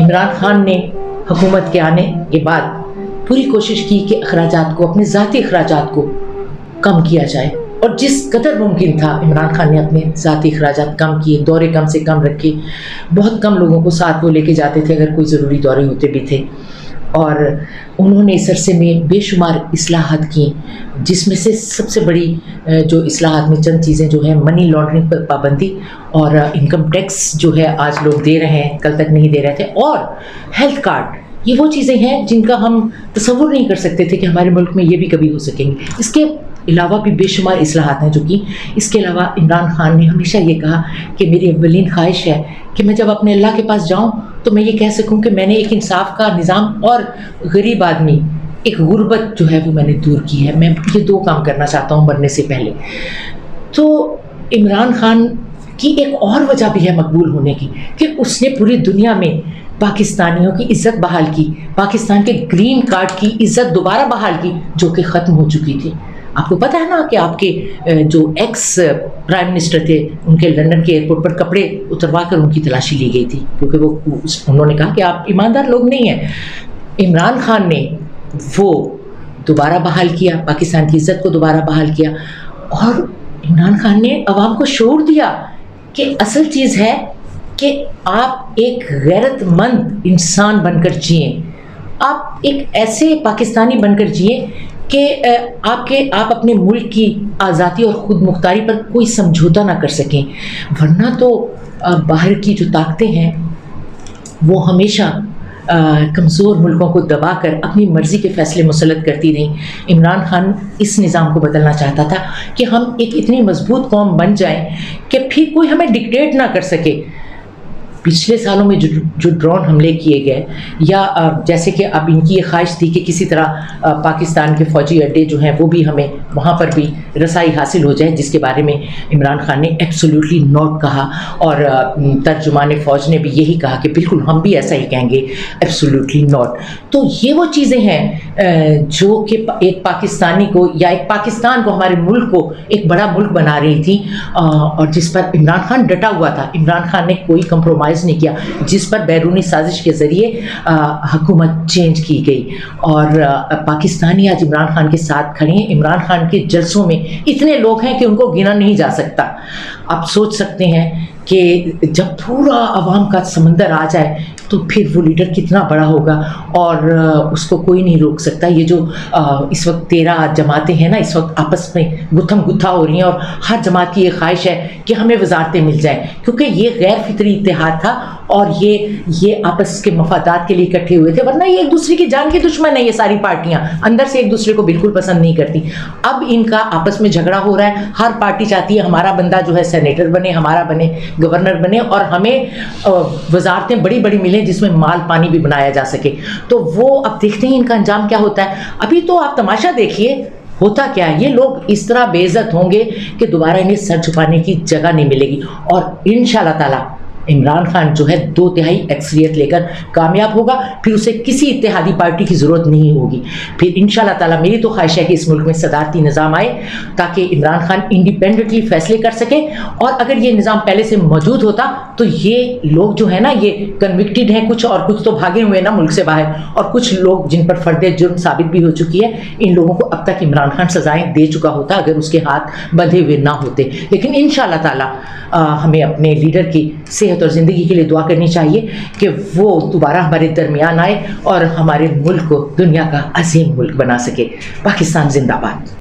عمران خان نے حکومت کے آنے کے بعد پوری کوشش کی کہ اخراجات کو، اپنے ذاتی اخراجات کو کم کیا جائے، اور جس قدر ممکن تھا عمران خان نے اپنے ذاتی اخراجات کم کیے، دورے کم سے کم رکھے، بہت کم لوگوں کو ساتھ وہ لے کے جاتے تھے اگر کوئی ضروری دورے ہوتے بھی تھے، اور انہوں نے اس عرصے میں بے شمار اصلاحات کی، جس میں سے سب سے بڑی جو اصلاحات میں چند چیزیں جو ہیں، منی لانڈرنگ پر پابندی، اور انکم ٹیکس جو ہے آج لوگ دے رہے ہیں، کل تک نہیں دے رہے تھے، اور ہیلتھ کارڈ۔ یہ وہ چیزیں ہیں جن کا ہم تصور نہیں کر سکتے تھے کہ ہمارے ملک میں یہ بھی کبھی ہو سکیں گے۔ اس کے علاوہ بھی بے شمار اصلاحات ہیں جو کہ اس کے علاوہ عمران خان نے ہمیشہ یہ کہا کہ میری اولین خواہش ہے کہ میں جب اپنے اللہ کے پاس جاؤں تو میں یہ کہہ سکوں کہ میں نے ایک انصاف کا نظام اور غریب آدمی، ایک غربت جو ہے وہ میں نے دور کی ہے۔ میں یہ دو کام کرنا چاہتا ہوں مرنے سے پہلے۔ تو عمران خان کی ایک اور وجہ بھی ہے مقبول ہونے کی کہ اس نے پوری دنیا میں پاکستانیوں کی عزت بحال کی، پاکستان کے گرین کارڈ کی عزت دوبارہ بحال کی جو کہ ختم ہو چکی تھی۔ آپ کو پتہ ہے نا کہ آپ کے جو ایکس پرائم منسٹر تھے، ان کے لندن کے ایئرپورٹ پر کپڑے اتروا کر ان کی تلاشی لی گئی تھی، کیونکہ انہوں نے کہا کہ آپ ایماندار لوگ نہیں ہیں۔ عمران خان نے وہ دوبارہ بحال کیا، پاکستان کی عزت کو دوبارہ بحال کیا، اور عمران خان نے عوام کو شعور دیا کہ اصل چیز ہے کہ آپ ایک غیرت مند انسان بن کر جئیں، آپ ایک ایسے پاکستانی بن کر جئیں کہ آپ اپنے ملک کی آزادی اور خود مختاری پر کوئی سمجھوتا نہ کر سکیں، ورنہ تو باہر کی جو طاقتیں ہیں وہ ہمیشہ کمزور ملکوں کو دبا کر اپنی مرضی کے فیصلے مسلط کرتی رہیں۔ عمران خان اس نظام کو بدلنا چاہتا تھا کہ ہم ایک اتنی مضبوط قوم بن جائیں کہ پھر کوئی ہمیں ڈکٹیٹ نہ کر سکے۔ پچھلے سالوں میں جو ڈرون حملے کیے گئے، یا جیسے کہ اب ان کی یہ خواہش تھی کہ کسی طرح پاکستان کے فوجی اڈے جو ہیں وہ بھی ہمیں وہاں پر بھی رسائی حاصل ہو جائے، جس کے بارے میں عمران خان نے ایبسولوٹلی نوٹ کہا، اور ترجمان فوج نے بھی یہی کہا کہ بالکل ہم بھی ایسا ہی کہیں گے، ایبسولوٹلی نوٹ۔ تو یہ وہ چیزیں ہیں جو کہ ایک پاکستانی کو، یا ایک پاکستان کو، ہمارے ملک کو ایک بڑا ملک بنا رہی تھی، اور جس پر عمران خان ڈٹا ہوا تھا۔ عمران خان نے کوئی کمپرومائز نہیں کیا، جس پر بیرونی سازش کے ذریعے حکومت چینج کی گئی، اور پاکستانی آج عمران خان کے ساتھ کھڑے ہیں۔ عمران خان کے جلسوں میں اتنے لوگ ہیں کہ ان کو گنا نہیں جا سکتا۔ آپ سوچ سکتے ہیں کہ جب پورا عوام کا سمندر آ جائے تو پھر وہ لیڈر کتنا بڑا ہوگا، اور اس کو کوئی نہیں روک سکتا۔ یہ جو اس وقت 13 جماعتیں ہیں نا، اس وقت آپس میں گتھم گتھا ہو رہی ہیں، اور ہر جماعت کی یہ خواہش ہے کہ ہمیں وزارتیں مل جائیں، کیونکہ یہ غیر فطری اتحاد تھا، اور یہ آپس کے مفادات کے لیے اکٹھے ہوئے تھے، ورنہ یہ ایک دوسرے کی جان کی دشمن ہے۔ یہ ساری پارٹیاں اندر سے ایک دوسرے کو بالکل پسند نہیں کرتی۔ اب ان کا آپس میں جھگڑا ہو رہا ہے، ہر پارٹی چاہتی ہے ہمارا بندہ جو ہے سینیٹر بنے، ہمارا بنے گورنر بنے، اور ہمیں وزارتیں بڑی بڑی ملیں جس میں مال پانی بھی بنایا جا سکے۔ تو وہ اب دیکھتے ہیں ان کا انجام کیا ہوتا ہے۔ ابھی تو آپ تماشا دیکھیے ہوتا کیا ہے، یہ لوگ اس طرح بے عزت ہوں گے کہ دوبارہ انہیں سر چھپانے کی جگہ نہیں ملے گی، اور انشاءاللہ تعالی عمران خان جو ہے 2/3 اکثریت لے کر کامیاب ہوگا، پھر اسے کسی اتحادی پارٹی کی ضرورت نہیں ہوگی۔ پھر انشاءاللہ تعالی میری تو خواہش ہے کہ اس ملک میں صدارتی نظام آئے تاکہ عمران خان انڈیپینڈنٹلی فیصلے کر سکے، اور اگر یہ نظام پہلے سے موجود ہوتا تو یہ لوگ جو ہے نا، یہ کنوکٹڈ ہیں کچھ، اور کچھ تو بھاگے ہوئے نا ملک سے باہر، اور کچھ لوگ جن پر فرد جرم ثابت بھی ہو چکی ہے، ان لوگوں کو اب تک عمران خان سزائیں دے چکا ہوتا اگر اس کے ہاتھ بندھے ہوئے نہ ہوتے۔ لیکن انشاءاللہ تعالی ہمیں اپنے لیڈر کی صحت اور زندگی کے لیے دعا کرنی چاہیے کہ وہ دوبارہ ہمارے درمیان آئے اور ہمارے ملک کو دنیا کا عظیم ملک بنا سکے۔ پاکستان زندہ باد۔